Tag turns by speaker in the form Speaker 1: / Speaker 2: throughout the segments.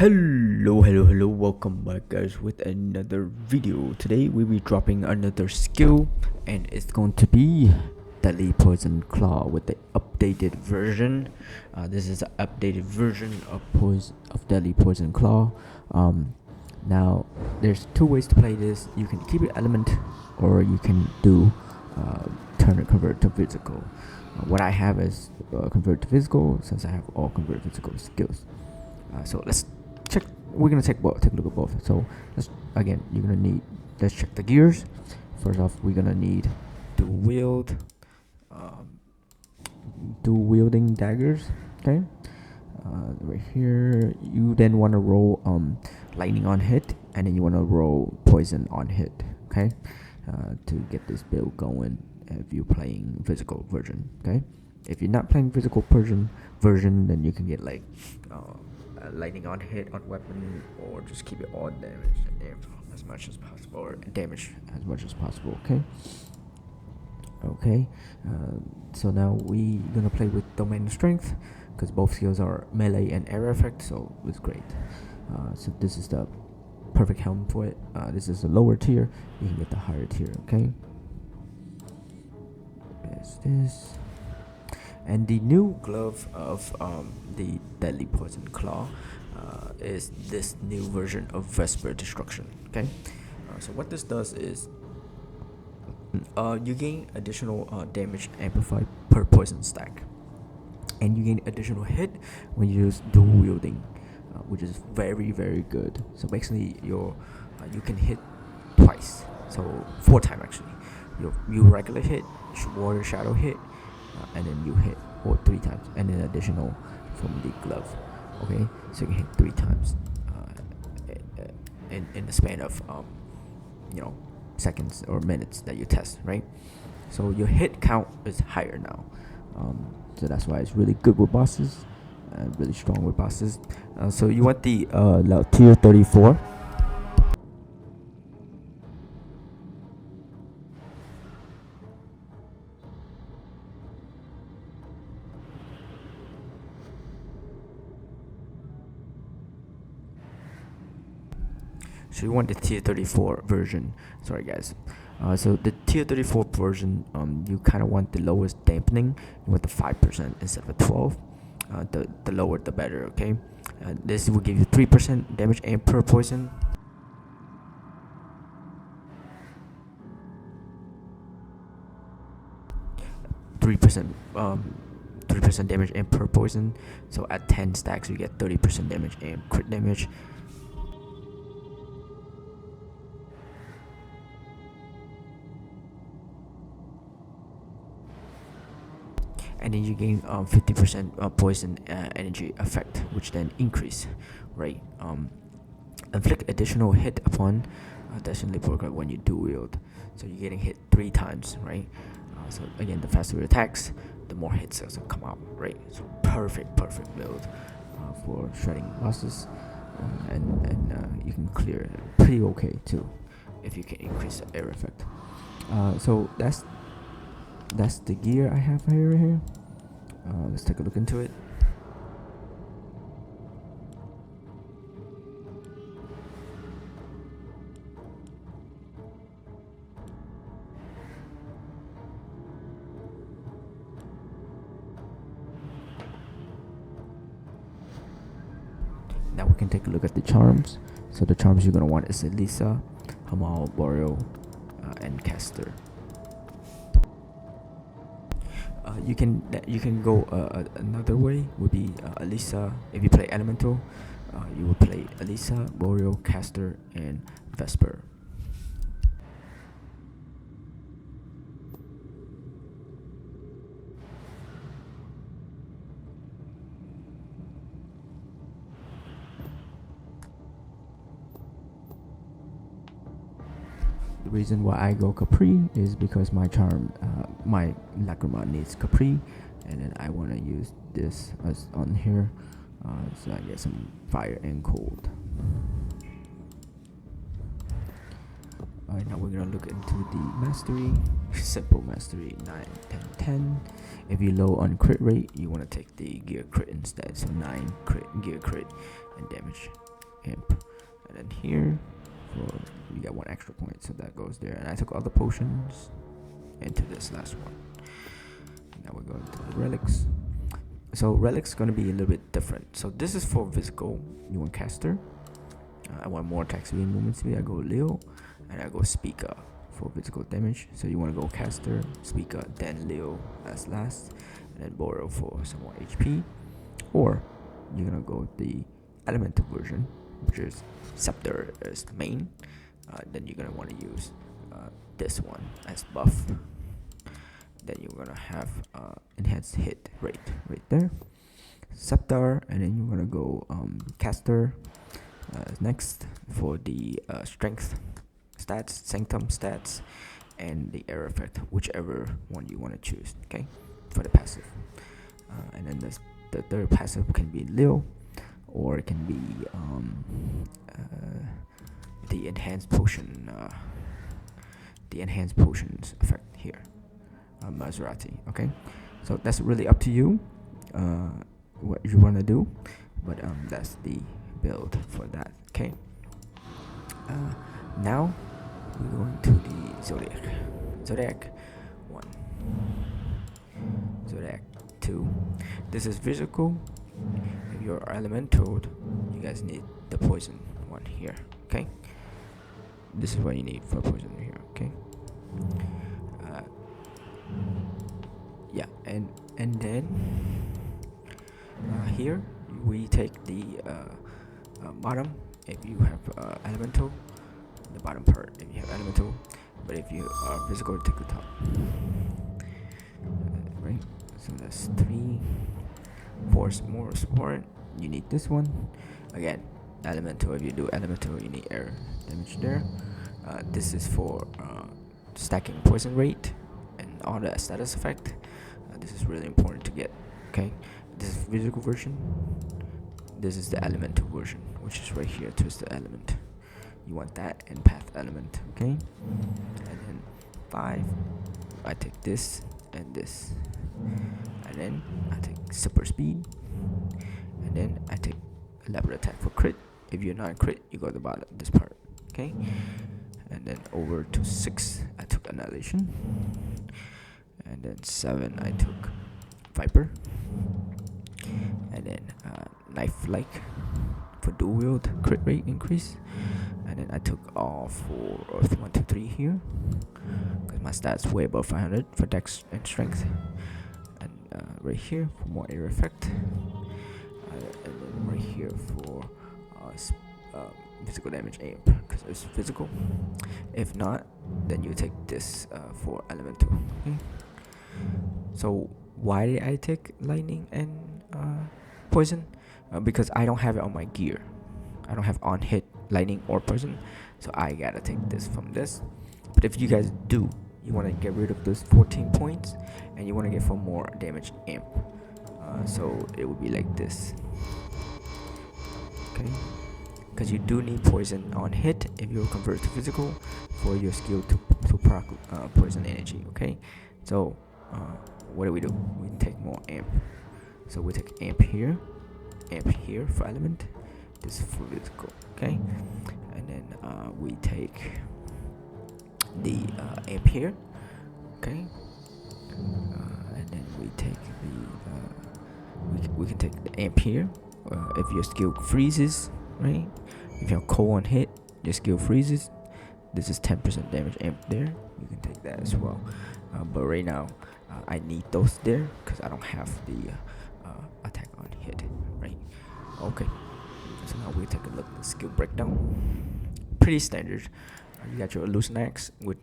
Speaker 1: Hello, welcome back guys with another video. Today we'll be dropping another skill and it's going to be Deadly Poison Claw with the updated version. This is an updated version of Deadly Poison Claw. Now there's two ways to play this. You can keep it element or you can do turn it convert to physical. What I have is convert to physical since I have all convert physical skills. So let's check. We're gonna take a look at both. So let's check the gears. First off, we're gonna need dual wielding daggers. Okay, right here. You then want to roll lightning on hit, and then you want to roll poison on hit. Okay, to get this build going. If you're playing physical version, okay. If you're not playing physical version, then you can get like lightning on hit on weapon, or just keep it all damage and as much as possible, or damage as much as possible. Okay. So now we gonna play with domain and strength because both skills are melee and area effect, so it's great. So this is the perfect helm for it. This is a lower tier. You can get the higher tier. Okay. There's this. And the new glove of the Deadly Poison Claw is this new version of Vesper Destruction. Okay, so what this does is you gain additional damage amplified per poison stack, and you gain additional hit when you use dual wielding, which is very good. So basically, you can hit twice, so 4 times actually. You regular hit, warrior shadow hit. And then you hit 3 times, and then additional from the glove. Okay, so you can hit 3 times in the span of seconds or minutes that you test, right? So your hit count is higher now, so that's why it's really good with bosses and really strong with bosses. So you want the tier 34. So you want the tier 34 version. Sorry guys. So the tier 34 version, you kind of want the lowest dampening. You want the 5% instead of 12. The lower the better. Okay. This will give you 3% damage and per poison. Three percent damage and per poison. So at 10 stacks you get 30% damage and crit damage. And then you gain 50% poison energy effect, which then increase, right? Inflict additional hit upon definitely program when you dual wield, so you're getting hit 3 times, right? So again, the faster your attacks, the more hits also come out, right? So perfect build for shredding bosses, and you can clear it pretty okay too if you can increase the air effect. So that's the gear I have here. Let's take a look into it. Now we can take a look at the charms. So the charms you're gonna want is Elisa, Hamal, Boreal, and Caster. You can go another way would be Elisa. If you play Elemental, you would play Elisa, Boreal, Caster, and Vesper. The reason why I go Capri is because my charm, my Lacrima needs Capri, and then I want to use this as on here, so I get some fire and cold. Alright, now we're gonna look into the mastery. Simple mastery 9, 10, 10. If you low on crit rate, you want to take the gear crit instead. So 9 crit, gear crit, and damage imp. And then here, for you get 1 extra point, so that goes there. And I took all the potions into this last one. Now we're going to the relics. So relics gonna be a little bit different. So this is for physical. You want caster. I want more attack speed and movement speed. I go Leo, and I go speaker for physical damage. So you want to go caster, speaker, then Leo as last, and then borrow for some more HP. Or you're gonna go with the elemental version, which is scepter as the main. Then you're gonna want to use this one as buff. Then you're gonna have enhanced hit rate right there, scepter, and then you're gonna go caster next for the strength stats, sanctum stats, and the air effect, whichever one you want to choose. Okay, for the passive, and then the third passive can be Leo, or it can be the enhanced potion, the enhanced potions effect here. Maserati. Okay, so that's really up to you what you want to do, but that's the build for that. Okay, now we're going to the Zodiac 1, Zodiac 2. This is physical. If you're elemental, you guys need the poison one here. Okay, this is what you need for poison here. Okay, yeah, and then here we take the bottom if you have elemental, the bottom part if you have elemental, but if you are physical, take the top. Right, so that's 3, 4 more support. You need this one again, elemental. If you do elemental, you need air damage there. This is for stacking poison rate and all the status effect. This is really important to get. Okay, this is physical version. This is the elemental version, which is right here. Twisted element. You want that and path element. Okay, and then 5. I take this and this, and then I take super speed, and then I take elaborate attack for crit. If you're not crit, you go to the bottom, this part. Okay, and then over to 6, I took annihilation, and then 7, I took viper, and then knife like for dual wield crit rate increase, and then I took all for earth 1, 2, 3 here because my stats way above 500 for dex and strength, and right here for more air effect, and then right here for physical damage amp because it's physical. If not, then you take this for elemental. Okay? So why did I take lightning and poison? Because I don't have it on my gear. I don't have on hit lightning or poison, so I gotta take this from this. But if you guys do, you want to get rid of those 14 points and you want to get for more damage amp, so it would be like this. Okay, because you do need poison on hit if you convert to physical for your skill to proc poison energy. Okay, so what do? We take more amp. So we take amp here for element. This is for physical. Okay, and then we take the amp here. Okay, and then we take the we can take the amp here. If your skill freezes, right? If you're cold on hit, your skill freezes. This is 10% damage amp there. You can take that as well. But right now, I need those there because I don't have the attack on hit, right? Okay. So now we take a look at the skill breakdown. Pretty standard. You got your illusion axe with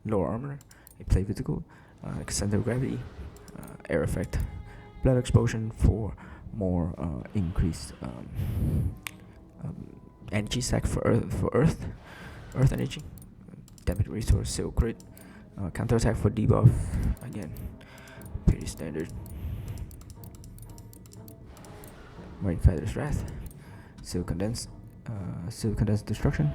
Speaker 1: lower armor, a play physical, center of gravity, air effect, blood explosion for more increased energy stack for earth energy, damage resource, seal crit, counter attack for debuff. Again, pretty standard. Marine Feather's Wrath, seal condense destruction.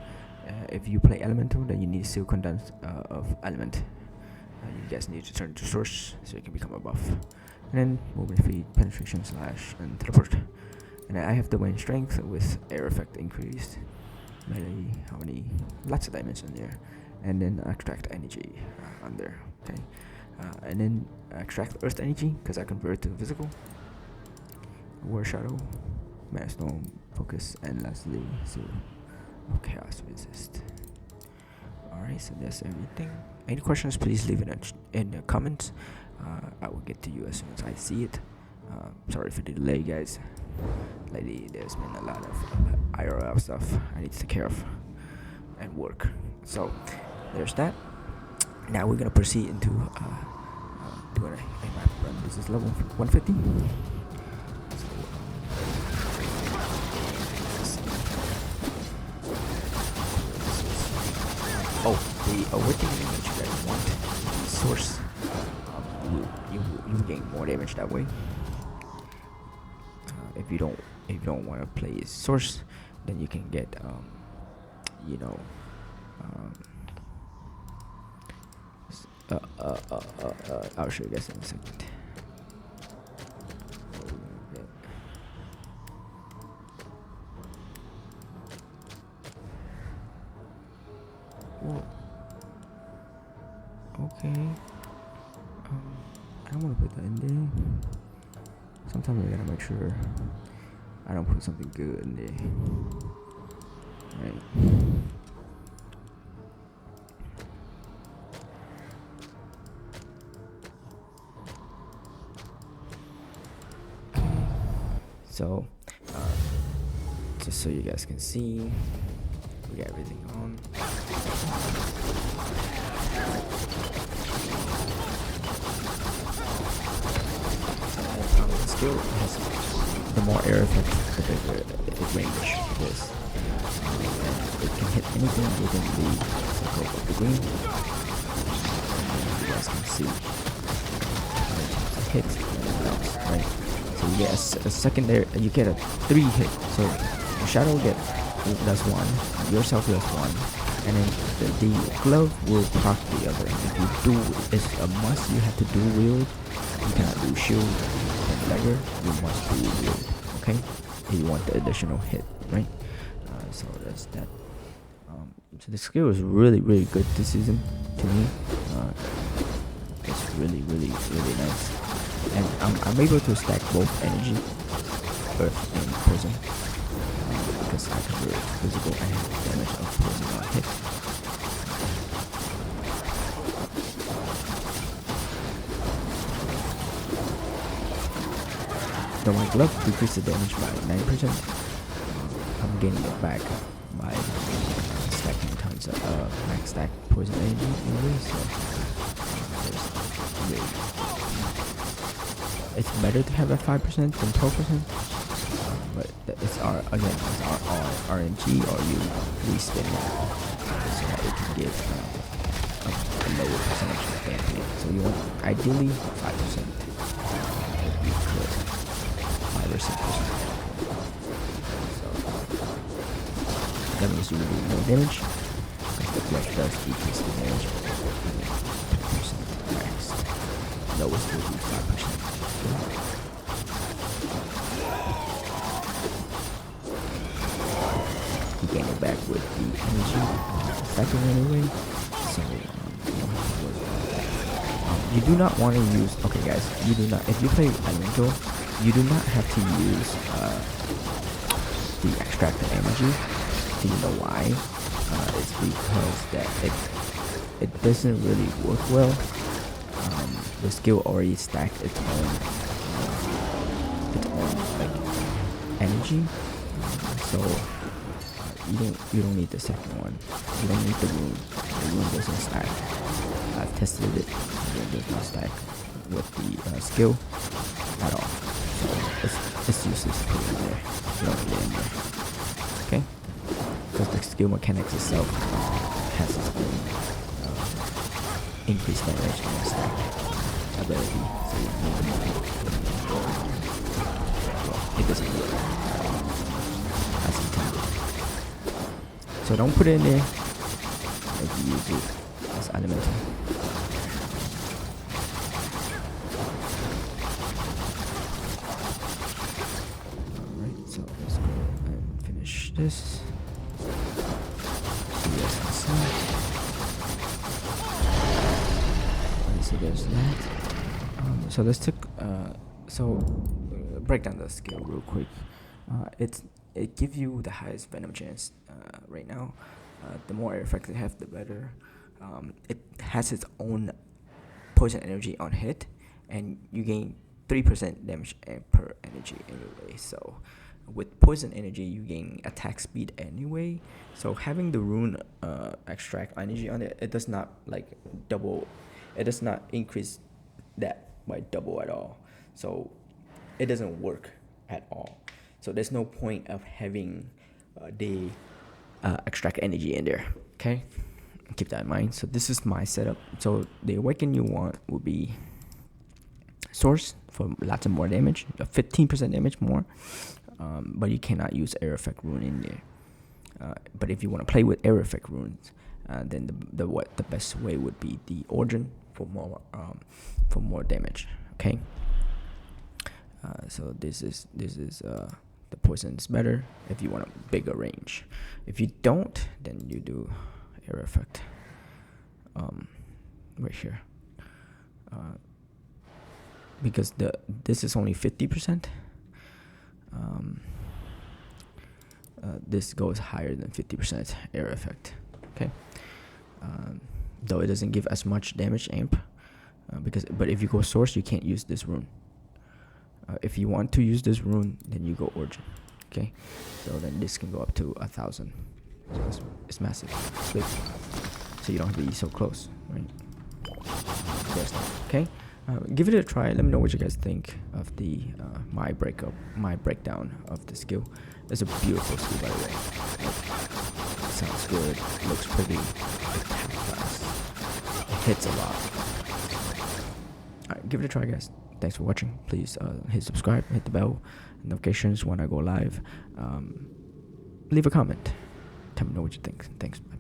Speaker 1: If you play elemental, then you need seal condense of element. you guys need to turn to source so you can become a buff. And then movement speed, penetration slash, and teleport. And then I have the wind strength with air effect increased. Melee, how many? Lots of dimension there. And then extract energy on there. Okay. And then extract earth energy because I convert to physical. War shadow, maelstrom, focus, and lastly zero of chaos resist. Alright, so that's everything. Any questions, please leave it in the comments. I will get to you as soon as I see it. Sorry for the delay, guys. Lately, there's been a lot of IRL stuff I need to take care of and work. So, there's that. Now we're gonna proceed into doing a map run. This is level 150. Oh, the awakening damage that you want source. You gain more damage that way. If you don't want to play source, then you can get I'll show you guys in a second. Whoa. Okay. I don't want to put that in there. Sometimes I gotta make sure I don't put something good in there. Right. So, just so you guys can see, we got everything on. The skill has the more air effect, the bigger the range is. It can hit anything within the circle of the green. You guys can see hit right. So you get a secondary, you get a 3 hit. So the shadow get +1, yourself +1, and then the glove will proc the other. If you do, it's a must. You have to do wield. You cannot do shield and dagger. You must do wield. Okay, if you want the additional hit, right? So that's that. So the skill is really good this season to me. It's really nice. And I'm able to stack both energy, earth, and poison because I convert physical and damage of poison on hit. So my glove decreases the damage by 9%. I'm gaining it back by stacking tons of max stack poison energy anyway. So there's really. It's better to have a 5% than 12%, but it's our RNG or you respin it so that it can give a lower percentage of damage. So you want ideally 5% if you could, 5 or 6%. So that means you will do more damage because the glove does decrease the damage. 10% max. Lowest will be 5%. You gain it back with the energy stacking anyway. So you do not want to use. Okay, guys, you do not. If you play elemental, you do not have to use the extracted energy. Do you know why? It's because that it doesn't really work well. The skill already stacked its own like energy, so you don't need the second one. You don't need the wound. The wound doesn't stack. I've tested it. It does not stack with the skill at all. So it's useless to put it in there. You don't need it in there. Okay? Because the skill mechanics itself has its own increased damage and stack ability, so you need the money. Well, it doesn't work as intended. So don't put it in there if you use it as elemental. So let's go and finish this. So yes, so there's that. So let's take break down the skill real quick. It gives you the highest venom chance right now. The more air effects it have, the better. It has its own poison energy on hit, and you gain 3% damage per energy anyway. So with poison energy, you gain attack speed anyway. So having the rune extract energy on it, it does not like double. It does not increase that by double at all. So it doesn't work at all. So there's no point of having the extract energy in there. Okay, keep that in mind. So this is my setup. So the awaken you want will be source for lots of more damage, 15% damage more, but you cannot use air effect rune in there. But if you want to play with air effect runes, then the best way would be the origin for more damage. Okay. So this is the poison is better if you want a bigger range. If you don't, then you do air effect. Right here. Because this is only 50%. This goes higher than 50% air effect. Okay. Though it doesn't give as much damage amp, but if you go source, you can't use this rune. If you want to use this rune, then you go origin. Okay, so then this can go up to 1,000. So it's massive. It's big. So you don't have to be so close, right? Okay, give it a try. Let me know what you guys think of the my breakdown of the skill. It's a beautiful skill, by the way. It sounds good. It looks pretty. It hits a lot. Alright, give it a try, guys. Thanks for watching. Please hit subscribe, hit the bell notifications when I go live. Leave a comment. Tell me know what you think. Thanks. Bye.